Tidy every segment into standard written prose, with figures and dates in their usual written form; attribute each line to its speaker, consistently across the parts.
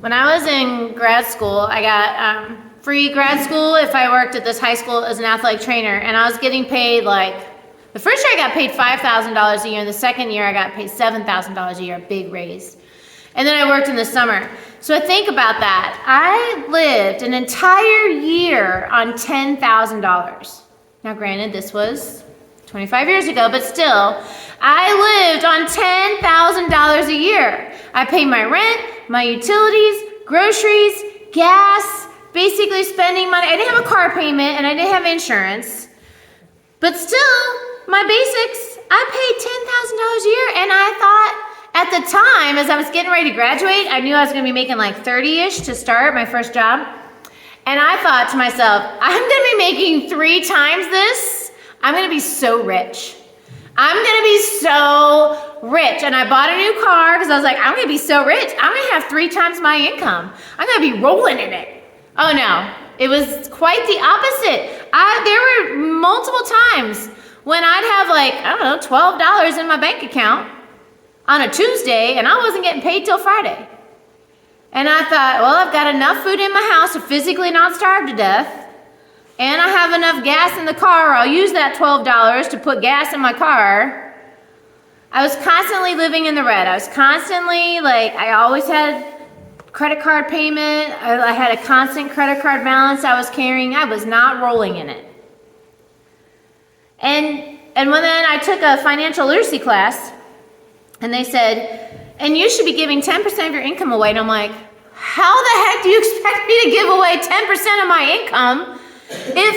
Speaker 1: When I was in grad school, I got free grad school if I worked at this high school as an athletic trainer, and I was getting paid the first year I got paid $5,000 a year, and the second year I got paid $7,000 a year, a big raise. And then I worked in the summer. So I think about that. I lived an entire year on $10,000. Now granted, this was 25 years ago, but still, I lived on $10,000 a year. I paid my rent, my utilities, groceries, gas, basically spending money. I didn't have a car payment and I didn't have insurance. But still, my basics, I paid $10,000 a year, and I thought at the time, as I was getting ready to graduate, I knew I was going to be making like 30-ish to start my first job. And I thought to myself, I'm going to be making 3 times this. I'm going to be so rich. I'm going to be so rich. And I bought a new car because I was like, I'm going to be so rich. I'm going to have 3 times my income. I'm going to be rolling in it. Oh no, it was quite the opposite. There were multiple times when I'd have $12 in my bank account on a Tuesday, and I wasn't getting paid till Friday. And I thought, well, I've got enough food in my house to physically not starve to death, and I have enough gas in the car. I'll use that $12 to put gas in my car. I was constantly living in the red. I was constantly, I always had credit card payment. I had a constant credit card balance I was carrying. I was not rolling in it. And when then I took a financial literacy class, and they said, and you should be giving 10% of your income away. And I'm like, how the heck do you expect me to give away 10% of my income if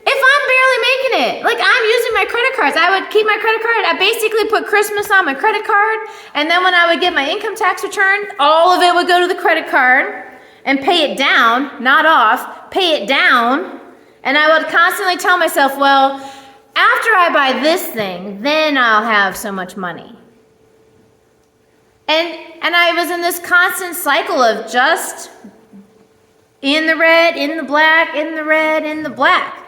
Speaker 1: I'm barely making it? I'm using my credit cards. I would keep my credit card. I basically put Christmas on my credit card. And then when I would get my income tax return, all of it would go to the credit card and pay it down, not off, pay it down. And I would constantly tell myself, well, after I buy this thing, then I'll have so much money. And I was in this constant cycle of just in the red, in the black, in the red, in the black.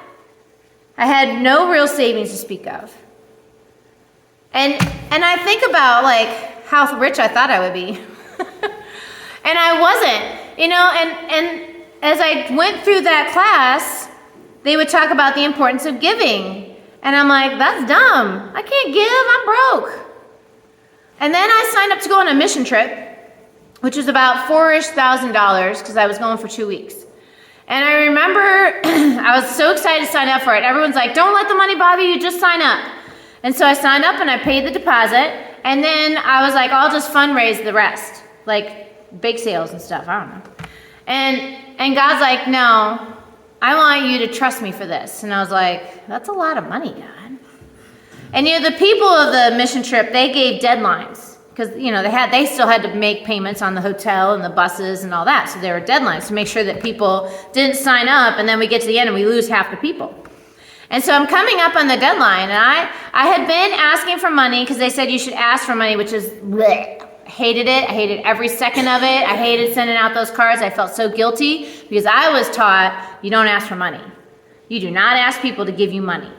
Speaker 1: I had no real savings to speak of. And I think about how rich I thought I would be. And I wasn't, and as I went through that class, they would talk about the importance of giving. And I'm like, that's dumb. I can't give, I'm broke. And then I signed up to go on a mission trip, which was about $4,000 because I was going for 2 weeks. And I remember I was so excited to sign up for it. Everyone's like, don't let the money bother you, just sign up. And so I signed up and I paid the deposit. And then I was like, I'll just fundraise the rest, like bake sales and stuff, I don't know. And God's like, no, I want you to trust me for this. And I was like, that's a lot of money, God. And the people of the mission trip, they gave deadlines because they still had to make payments on the hotel and the buses and all that. So there were deadlines to make sure that people didn't sign up, and then we get to the end and we lose half the people. And so I'm coming up on the deadline, and I had been asking for money because they said you should ask for money, which is bleh. I hated it. I hated every second of it. I hated sending out those cards. I felt so guilty because I was taught you don't ask for money. You do not ask people to give you money.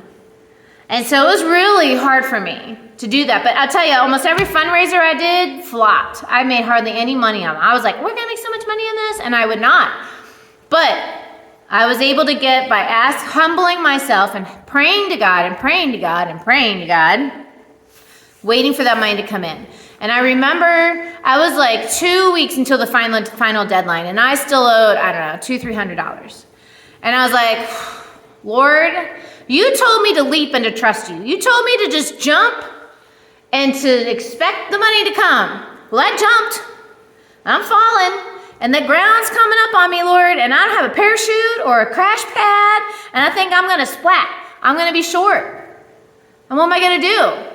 Speaker 1: And so it was really hard for me to do that. But I'll tell you, almost every fundraiser I did flopped. I made hardly any money on them. I was like, we're going to make so much money on this. And I would not. But I was able to get by humbling myself and praying to God and praying to God and praying to God, waiting for that money to come in. And I remember I was 2 weeks until the final deadline. And I still owed, $200-$300. And I was like, Lord, you told me to leap and to trust you. You told me to just jump and to expect the money to come. Well, I jumped. I'm falling. And the ground's coming up on me, Lord. And I don't have a parachute or a crash pad. And I think I'm going to splat. I'm going to be short. And what am I going to do?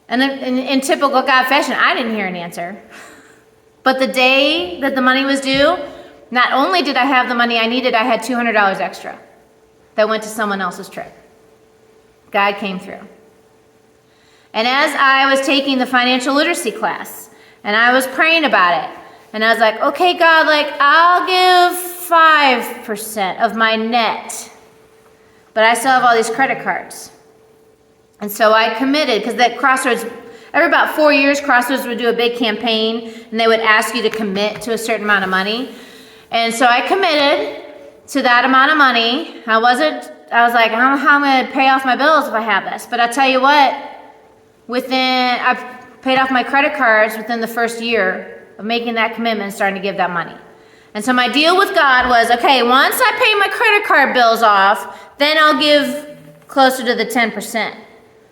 Speaker 1: And in typical God fashion, I didn't hear an answer. But the day that the money was due, not only did I have the money I needed, I had $200 extra that went to someone else's trip. God came through. And as I was taking the financial literacy class, and I was praying about it, and I was like, okay, God, I'll give 5% of my net, but I still have all these credit cards. And so I committed, because that Crossroads every about 4 years, Crossroads would do a big campaign, and they would ask you to commit to a certain amount of money. And so I committed to that amount of money. I was like, I don't know how I'm going to pay off my bills if I have this. But I'll tell you what, I paid off my credit cards within the first year of making that commitment and starting to give that money. And so my deal with God was, okay, once I pay my credit card bills off, then I'll give closer to the 10%.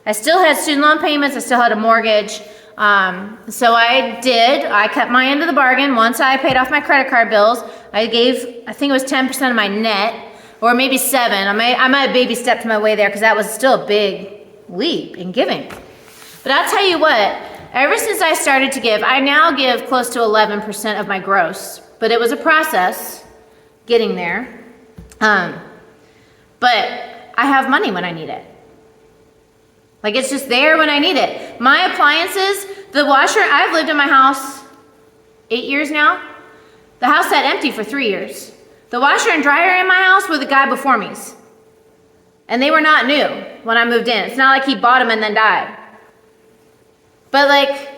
Speaker 1: I still had student loan payments. I still had a mortgage. So I kept my end of the bargain. Once I paid off my credit card bills, I think it was 10% of my net, or maybe 7. I might have baby stepped my way there because that was still a big leap in giving. But I'll tell you what, ever since I started to give, I now give close to 11% of my gross. But it was a process getting there. But I have money when I need it. Like, it's just there when I need it. My appliances, the washer, I've lived in my house 8 years now. The house sat empty for 3 years. The washer and dryer in my house were the guy before me's. And they were not new when I moved in. It's not like he bought them and then died. But like,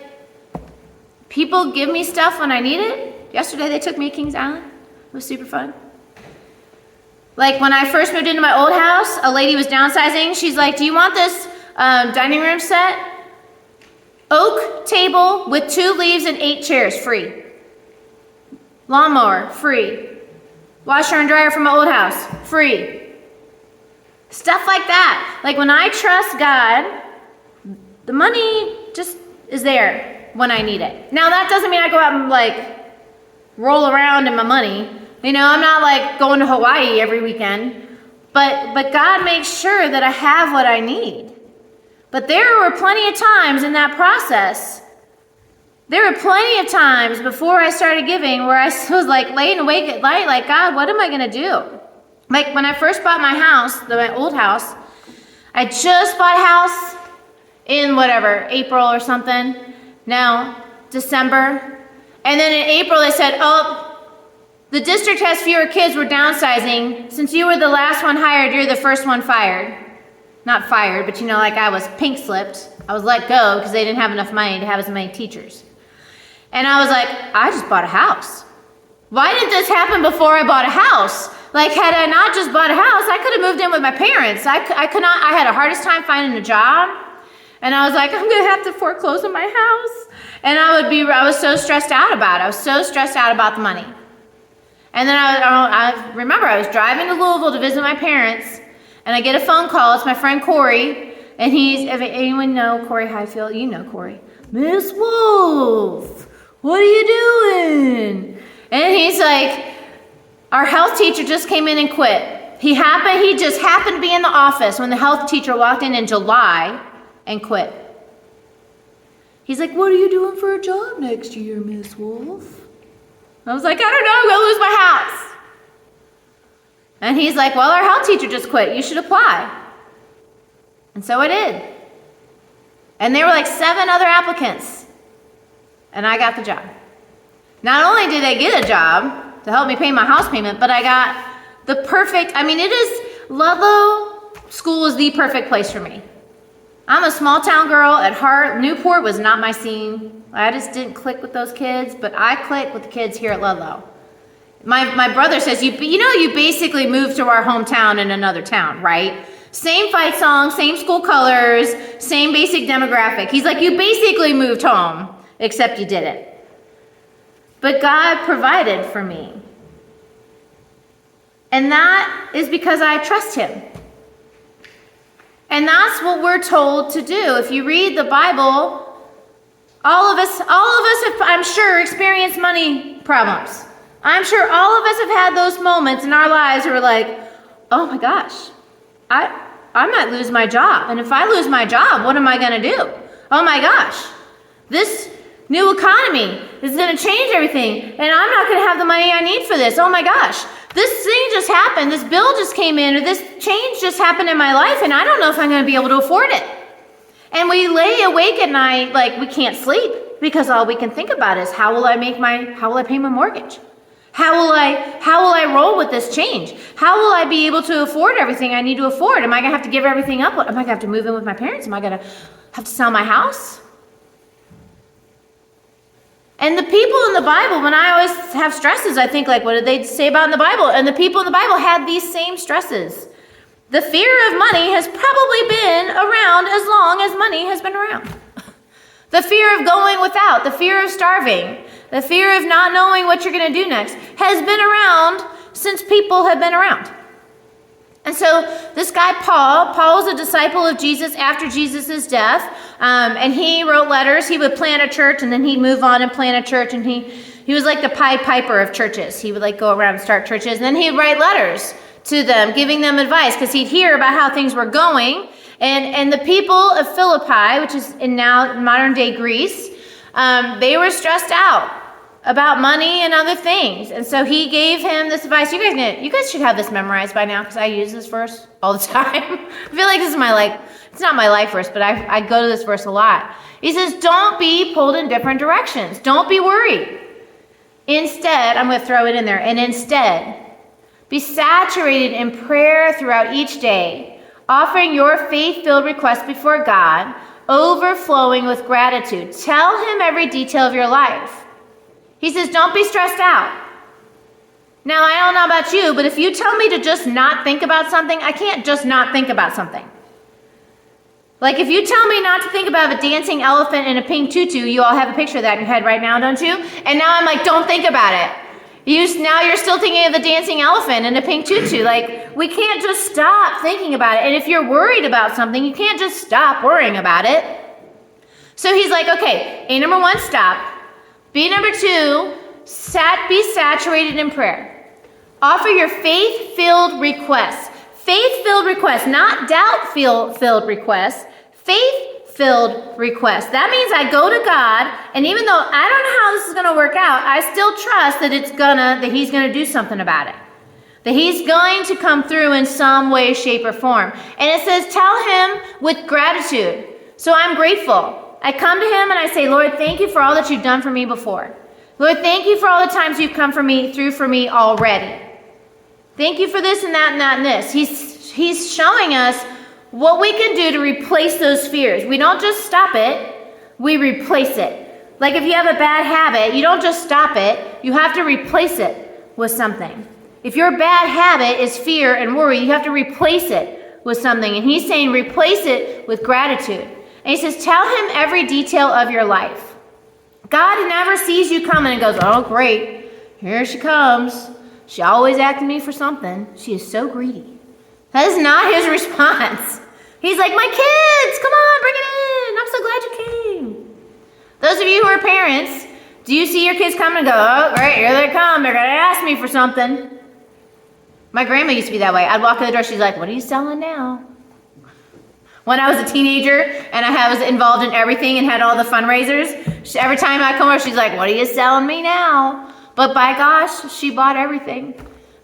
Speaker 1: people give me stuff when I need it. Yesterday they took me to Kings Island. It was super fun. Like, when I first moved into my old house, a lady was downsizing. She's like, do you want this dining room set? Oak table with 2 leaves and 8 chairs, free. Lawnmower, free. Washer and dryer from my old house, free. Stuff like that. Like, when I trust God, the money just is there when I need it. Now, that doesn't mean I go out and like roll around in my money. You know, I'm not like going to Hawaii every weekend. But God makes sure that I have what I need. But there were plenty of times in that process, there were plenty of times before I started giving where I was like laying awake at night, like, God, what am I going to do? Like, when I first bought my house, my old house, I just bought a house in whatever, April or something. Now, December. And then in April, they said, oh, the district has fewer kids, we're downsizing. Since you were the last one hired, you're the first one fired. Not fired, but you know, like I was pink slipped. I was let go because they didn't have enough money to have as many teachers. And I was like, I just bought a house. Why did this happen before I bought a house? Like, had I not just bought a house, I could have moved in with my parents. I had a hardest time finding a job. And I was like, I'm going to have to foreclose on my house. And I was so stressed out about it. I was so stressed out about the money. And then I remember I was driving to Louisville to visit my parents, and I get a phone call. It's my friend Corey, and if anyone know Corey Highfield, you know Corey. Miss Wolf, what are you doing? And he's like, our health teacher just came in and quit. He just happened to be in the office when the health teacher walked in July and quit. He's like, what are you doing for a job next year, Miss Wolf? I was like, I don't know, I'm going to lose my house. And he's like, well, our health teacher just quit. You should apply. And so I did. And there were like 7 other applicants. And I got the job. Not only did I get a job to help me pay my house payment, but I got Ludlow School is the perfect place for me. I'm a small town girl at heart. Newport was not my scene. I just didn't click with those kids, but I click with the kids here at Ludlow. My brother says, you basically moved to our hometown in another town, right? Same fight song, same school colors, same basic demographic. He's like, you basically moved home, except you didn't. But God provided for me. And that is because I trust him. And that's what we're told to do. If you read the Bible, all of us have, I'm sure, experienced money problems. I'm sure all of us have had those moments in our lives where we're like, oh my gosh, I might lose my job. And if I lose my job, what am I going to do? Oh my gosh, this new economy is going to change everything. And I'm not going to have the money I need for this. Oh my gosh, this thing just happened. This bill just came in, or this change just happened in my life, and I don't know if I'm going to be able to afford it. And we lay awake at night like we can't sleep because all we can think about is how will I pay my mortgage? How will I roll with this change? How will I be able to afford everything I need to afford? Am I going to have to give everything up? Am I going to have to move in with my parents? Am I going to have to sell my house? And the people in the Bible, when I always have stresses, I think like, what did they say about in the Bible? And the people in the Bible had these same stresses. The fear of money has probably been around as long as money has been around. The fear of going without, the fear of starving, the fear of not knowing what you're going to do next has been around since people have been around. And so this guy, Paul was a disciple of Jesus after Jesus' death, and he wrote letters. He would plant a church, and then he'd move on and plant a church, and he was like the Pied Piper of churches. He would like go around and start churches, and then he'd write letters to them, giving them advice, because he'd hear about how things were going. And the people of Philippi, which is in now modern-day Greece, they were stressed out about money and other things. And so he gave him this advice. You guys should have this memorized by now, because I use this verse all the time. I feel like this is it's not my life verse, but I go to this verse a lot. He says, don't be pulled in different directions. Don't be worried. Instead, I'm going to throw it in there, and instead, be saturated in prayer throughout each day, offering your faith-filled requests before God, overflowing with gratitude. Tell him every detail of your life. He says, don't be stressed out. Now, I don't know about you, but if you tell me to just not think about something, I can't just not think about something. Like if you tell me not to think about a dancing elephant in a pink tutu, you all have a picture of that in your head right now, don't you? And now I'm like, don't think about it. Now you're still thinking of the dancing elephant in a pink tutu. Like, we can't just stop thinking about it. And if you're worried about something, you can't just stop worrying about it. So he's like, okay, A, number one, stop. B, number two, be saturated in prayer. Offer your faith-filled requests. Faith-filled requests, not doubt-filled requests. Faith-filled requests. That means I go to God, and even though I don't know how this is going to work out, I still trust that He's going to do something about it. That He's going to come through in some way, shape, or form. And it says, tell Him with gratitude. So I'm grateful. I come to Him and I say, Lord, thank you for all that you've done for me before. Lord, thank you for all the times you've come through for me already. Thank you for this and that and that and this. He's showing us what we can do to replace those fears. We don't just stop it, we replace it. Like if you have a bad habit, you don't just stop it, you have to replace it with something. If your bad habit is fear and worry, you have to replace it with something. And he's saying replace it with gratitude. And he says, tell him every detail of your life. God never sees you coming and goes, oh, great, here she comes. She always asking me for something. She is so greedy. That is not his response. He's like, my kids, come on, bring it in. I'm so glad you came. Those of you who are parents, do you see your kids come and go, oh, great, here they come. They're going to ask me for something. My grandma used to be that way. I'd walk in the door. She's like, what are you selling now? When I was a teenager and I was involved in everything and had all the fundraisers, every time I come over, she's like, what are you selling me now? But by gosh, she bought everything.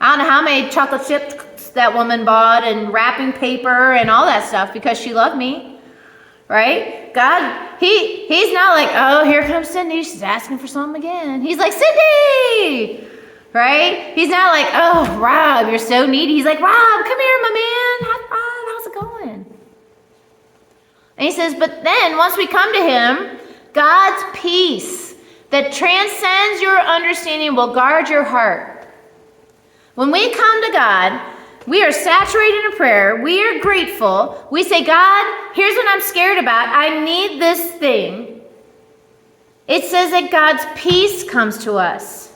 Speaker 1: I don't know how many chocolate chips that woman bought and wrapping paper and all that stuff because she loved me, right? God, he's not like, oh, here comes Cindy. She's asking for something again. He's like, Cindy, right? He's not like, oh, Rob, you're so needy. He's like, Rob, come here, my man. Have fun. How's it going? And he says, but then once we come to him, God's peace that transcends your understanding will guard your heart. When we come to God, we are saturated in prayer. We are grateful. We say, God, here's what I'm scared about. I need this thing. It says that God's peace comes to us.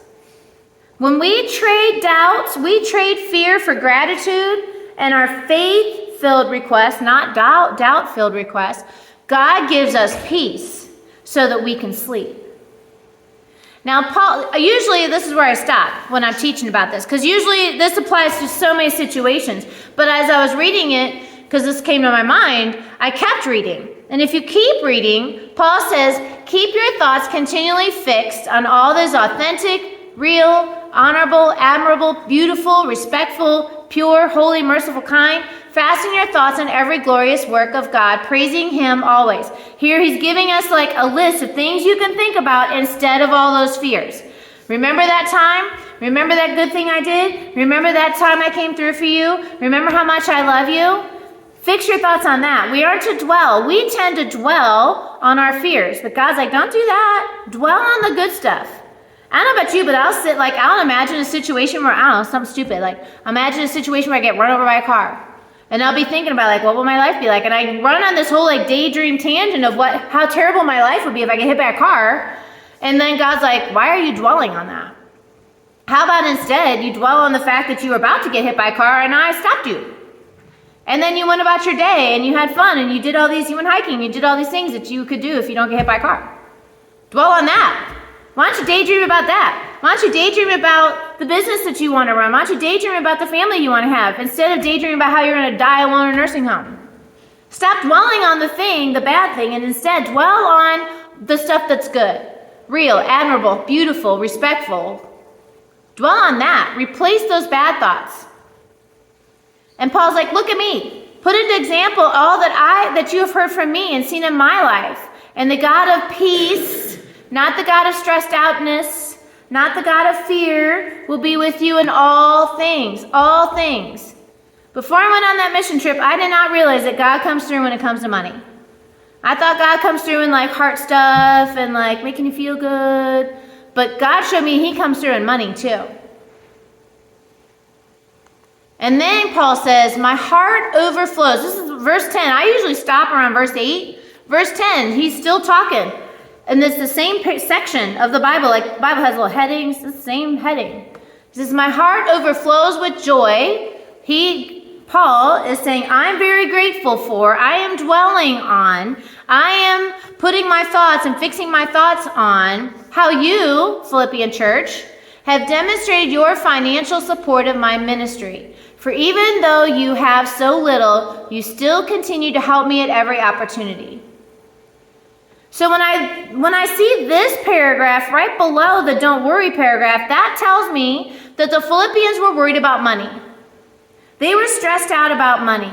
Speaker 1: When we trade doubts, we trade fear for gratitude and our faith-filled requests, not doubt-filled requests. God gives us peace so that we can sleep. Now, Paul, usually this is where I stop when I'm teaching about this, because usually this applies to so many situations. But as I was reading it, because this came to my mind, I kept reading. And if you keep reading, Paul says, keep your thoughts continually fixed on all that is authentic, real, honorable, admirable, beautiful, respectful, pure, holy, merciful, kind. Fasten your thoughts on every glorious work of God, praising him always. Here he's giving us like a list of things you can think about instead of all those fears. Remember that time? Remember that good thing I did? Remember that time I came through for you? Remember how much I love you? Fix your thoughts on that. We are to dwell. We tend to dwell on our fears. But God's like, don't do that. Dwell on the good stuff. I don't know about you, but I'll imagine a situation where, I don't know, something stupid. Like, imagine a situation where I get run over by a car. And I'll be thinking about, like, what will my life be like? And I run on this whole, like, daydream tangent of how terrible my life would be if I get hit by a car. And then God's like, why are you dwelling on that? How about instead you dwell on the fact that you were about to get hit by a car and I stopped you? And then you went about your day and you had fun and you went hiking, you did all these things that you could do if you don't get hit by a car. Dwell on that. Why don't you daydream about that? Why don't you daydream about the business that you want to run? Why don't you daydream about the family you want to have instead of daydreaming about how you're going to die alone in a nursing home? Stop dwelling on the bad thing, and instead dwell on the stuff that's good, real, admirable, beautiful, respectful. Dwell on that. Replace those bad thoughts. And Paul's like, look at me. Put into example all that you have heard from me and seen in my life. And the God of peace, not the God of stressed outness, not the God of fear, will be with you in all things. All things. Before I went on that mission trip, I did not realize that God comes through when it comes to money. I thought God comes through in like heart stuff and like making you feel good. But God showed me he comes through in money too. And then Paul says, my heart overflows. This is verse 10. I usually stop around verse 8. Verse 10, he's still talking. And it's the same section of the Bible. Like the Bible has little headings, the same heading. He says, my heart overflows with joy. Paul is saying, I'm very grateful for, I am dwelling on, I am putting my thoughts and fixing my thoughts on how you, Philippian church, have demonstrated your financial support of my ministry. For even though you have so little, you still continue to help me at every opportunity. So when I see this paragraph right below the don't worry paragraph, that tells me that the Philippians were worried about money. They were stressed out about money.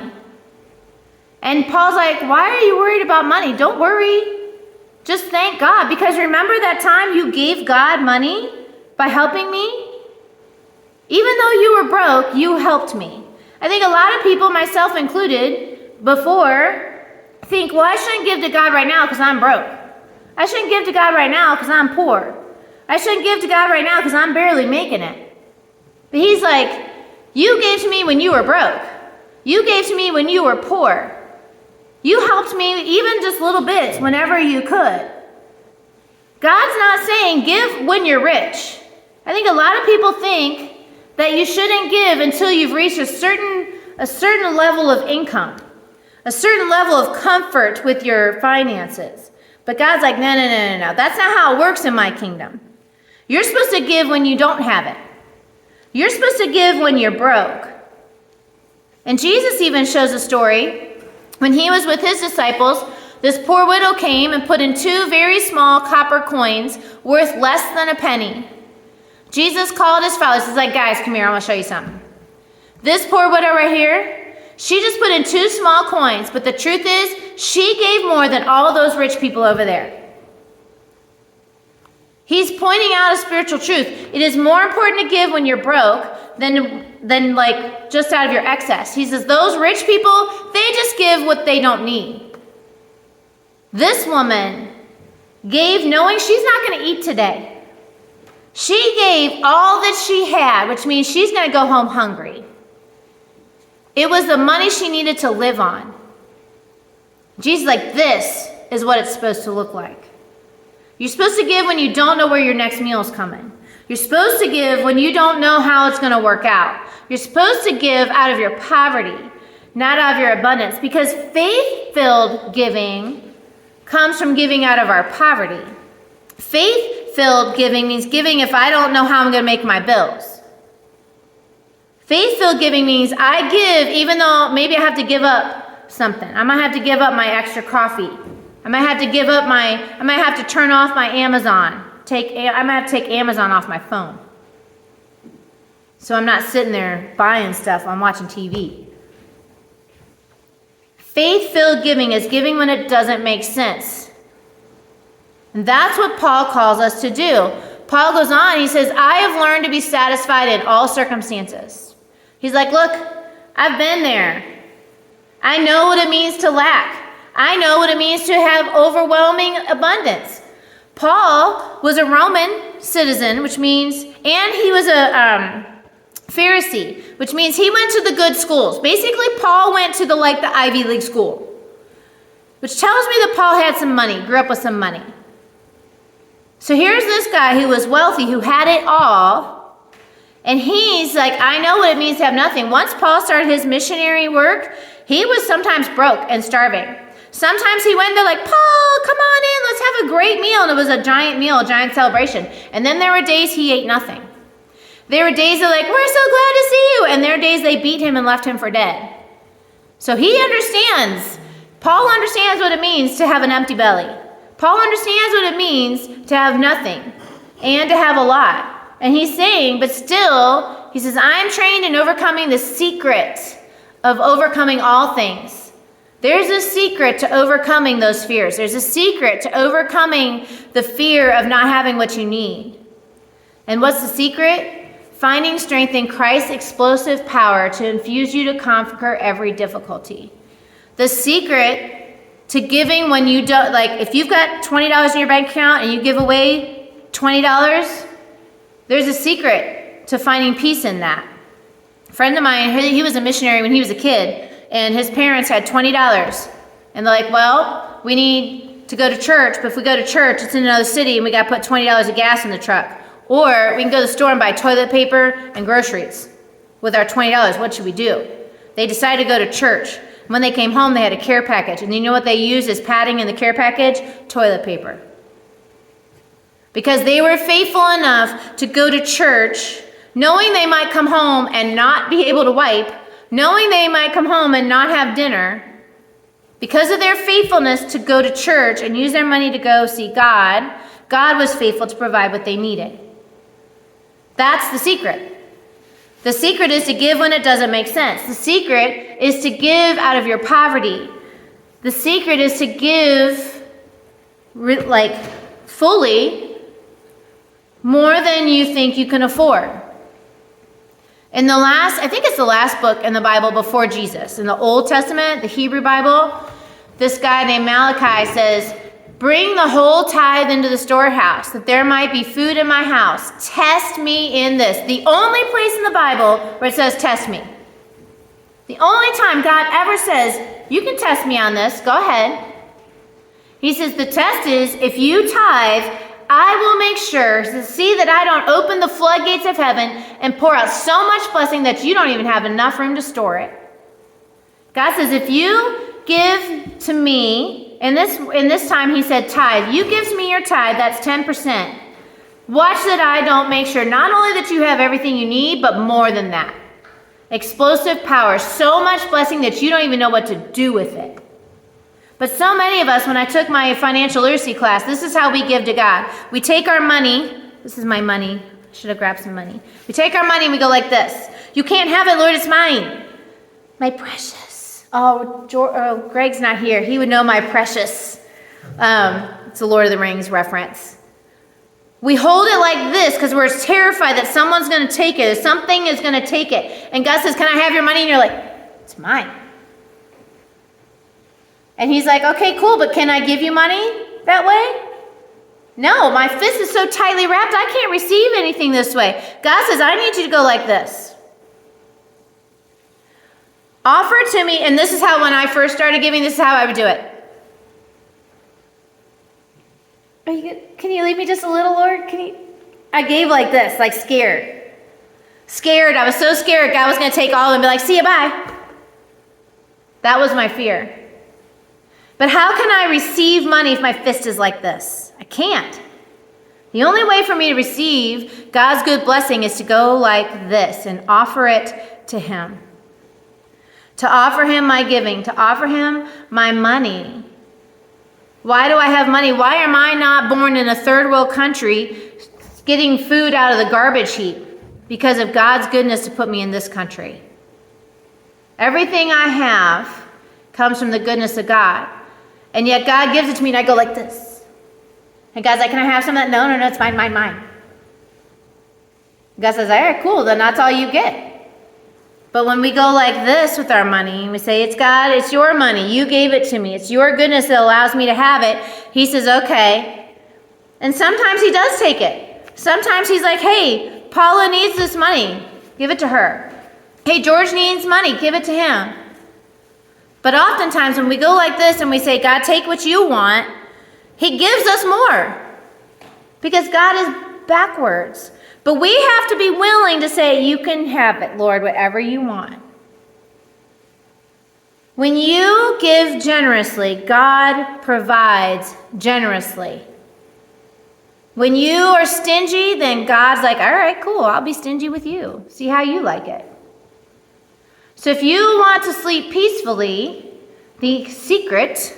Speaker 1: And Paul's like, why are you worried about money? Don't worry. Just thank God. Because remember that time you gave God money by helping me? Even though you were broke, you helped me. I think a lot of people, myself included, before think, well, I shouldn't give to God right now because I'm broke. I shouldn't give to God right now because I'm poor. I shouldn't give to God right now because I'm barely making it. But he's like, you gave to me when you were broke. You gave to me when you were poor. You helped me even just little bits whenever you could. God's not saying give when you're rich. I think a lot of people think that you shouldn't give until you've reached a certain level of income, a certain level of comfort with your finances. But God's like, no. That's not how it works in my kingdom. You're supposed to give when you don't have it. You're supposed to give when you're broke. And Jesus even shows a story. When he was with his disciples, this poor widow came and put in 2 very small copper coins worth less than a penny. Jesus called his followers. He's like, guys, come here. I want to show you something. This poor widow right here, she just put in 2 small coins. But the truth is, she gave more than all those rich people over there. He's pointing out a spiritual truth. It is more important to give when you're broke than like just out of your excess. He says those rich people, they just give what they don't need. This woman gave knowing she's not going to eat today. She gave all that she had, which means she's going to go home hungry. It was the money she needed to live on. Jesus is like, this is what it's supposed to look like. You're supposed to give when you don't know where your next meal is coming. You're supposed to give when you don't know how it's going to work out. You're supposed to give out of your poverty, not out of your abundance, because faith-filled giving comes from giving out of our poverty. Faith-filled giving means giving if I don't know how I'm going to make my bills. Faith-filled giving means I give even though maybe I have to give up something. I might have to give up my extra coffee. I might have to turn off my Amazon. I might have to take Amazon off my phone. So I'm not sitting there buying stuff. I'm watching TV. Faith-filled giving is giving when it doesn't make sense. And that's what Paul calls us to do. Paul goes on, he says, I have learned to be satisfied in all circumstances. He's like, look, I've been there. I know what it means to lack. I know what it means to have overwhelming abundance. Paul was a Roman citizen, which means, and he was a Pharisee, which means he went to the good schools. Basically, Paul went to the Ivy League school, which tells me that Paul had some money, grew up with some money. So here's this guy who was wealthy, who had it all, and he's like, I know what it means to have nothing. Once Paul started his missionary work, he was sometimes broke and starving. Sometimes he went there like, Paul, come on in, let's have a great meal. And it was a giant meal, a giant celebration. And then there were days he ate nothing. There were days they're like, we're so glad to see you. And there are days they beat him and left him for dead. So he understands. Paul understands what it means to have an empty belly. Paul understands what it means to have nothing and to have a lot. And he's saying, but still, he says, I'm trained in overcoming the secret of overcoming all things. There's a secret to overcoming those fears. There's a secret to overcoming the fear of not having what you need. And what's the secret? Finding strength in Christ's explosive power to infuse you to conquer every difficulty. The secret to giving when you don't, if you've got $20 in your bank account and you give away $20, there's a secret to finding peace in that. A friend of mine, he was a missionary when he was a kid, and his parents had $20. And they're like, well, we need to go to church, but if we go to church, it's in another city, and we got to put $20 of gas in the truck. Or we can go to the store and buy toilet paper and groceries with our $20. What should we do? They decided to go to church. When they came home, they had a care package. And you know what they used as padding in the care package? Toilet paper. Because they were faithful enough to go to church, knowing they might come home and not be able to wipe, knowing they might come home and not have dinner, because of their faithfulness to go to church and use their money to go see God, God was faithful to provide what they needed. That's the secret. The secret is to give when it doesn't make sense. The secret is to give out of your poverty. The secret is to give fully more than you think you can afford. I think it's the last book in the Bible before Jesus. In the Old Testament, the Hebrew Bible, this guy named Malachi says, bring the whole tithe into the storehouse, that there might be food in my house. Test me in this. The only place in the Bible where it says test me. The only time God ever says, you can test me on this, go ahead. He says the test is, if you tithe, I will make sure to see that I don't open the floodgates of heaven and pour out so much blessing that you don't even have enough room to store it. God says, if you give to me, in this time he said tithe, you give me your tithe, that's 10%. Watch that I don't make sure not only that you have everything you need, but more than that. Explosive power, so much blessing that you don't even know what to do with it. But so many of us, when I took my financial literacy class, this is how we give to God. We take our money. This is my money. I should have grabbed some money. We take our money and we go like this. You can't have it, Lord, it's mine. My precious. Oh, Greg's not here. He would know my precious. It's a Lord of the Rings reference. We hold it like this because we're terrified that someone's going to take it, or something is going to take it. And God says, can I have your money? And you're like, it's mine. And he's like, okay, cool, but can I give you money that way? No, my fist is so tightly wrapped, I can't receive anything this way. God says, I need you to go like this. Offer it to me, and this is how, when I first started giving, this is how I would do it. Can you leave me just a little, Lord? I gave like this, like scared. Scared, I was so scared God was going to take all of it and be like, see you, bye. That was my fear. But how can I receive money if my fist is like this? I can't. The only way for me to receive God's good blessing is to go like this and offer it to him. To offer him my giving, to offer him my money. Why do I have money? Why am I not born in a third world country getting food out of the garbage heap? Because of God's goodness to put me in this country. Everything I have comes from the goodness of God. And yet God gives it to me and I go like this. And God's like, can I have some of that? No, it's mine. God says, all right, cool, then that's all you get. But when we go like this with our money, we say, it's God, it's your money. You gave it to me. It's your goodness that allows me to have it. He says, okay. And sometimes he does take it. Sometimes he's like, hey, Paula needs this money. Give it to her. Hey, George needs money. Give it to him. But oftentimes when we go like this and we say, God, take what you want, he gives us more. Because God is backwards. But we have to be willing to say, you can have it, Lord, whatever you want. When you give generously, God provides generously. When you are stingy, then God's like, all right, cool, I'll be stingy with you. See how you like it. So if you want to sleep peacefully, the secret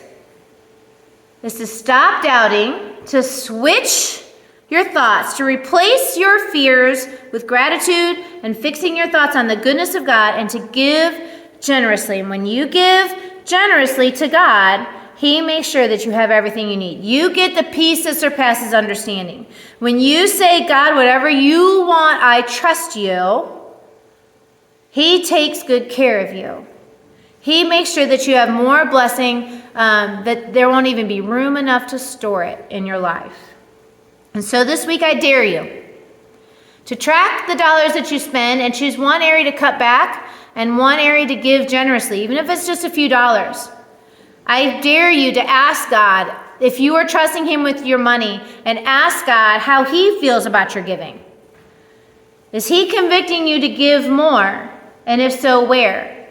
Speaker 1: is to stop doubting, to switch your thoughts, to replace your fears with gratitude and fixing your thoughts on the goodness of God, and to give generously. And when you give generously to God, he makes sure that you have everything you need. You get the peace that surpasses understanding. When you say, God, whatever you want, I trust you, he takes good care of you. He makes sure that you have more blessing, that there won't even be room enough to store it in your life. And so this week I dare you to track the dollars that you spend and choose one area to cut back and one area to give generously, even if it's just a few dollars. I dare you to ask God, if you are trusting him with your money, and ask God how he feels about your giving. Is he convicting you to give more? And if so, where?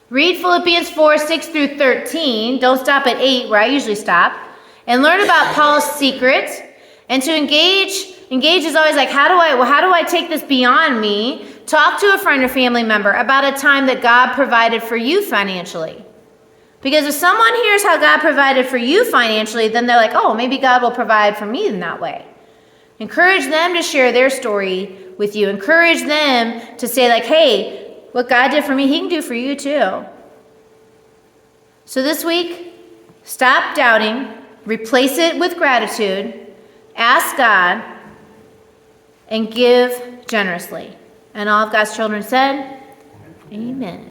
Speaker 1: Read Philippians 4, 6 through 13. Don't stop at 8, where I usually stop. And learn about Paul's secrets. And to engage is always like, how do I take this beyond me? Talk to a friend or family member about a time that God provided for you financially. Because if someone hears how God provided for you financially, then they're like, oh, maybe God will provide for me in that way. Encourage them to share their story with you. Encourage them to say like, hey, what God did for me, he can do for you too. So this week, stop doubting. Replace it with gratitude, ask God, and give generously. And all of God's children said, amen.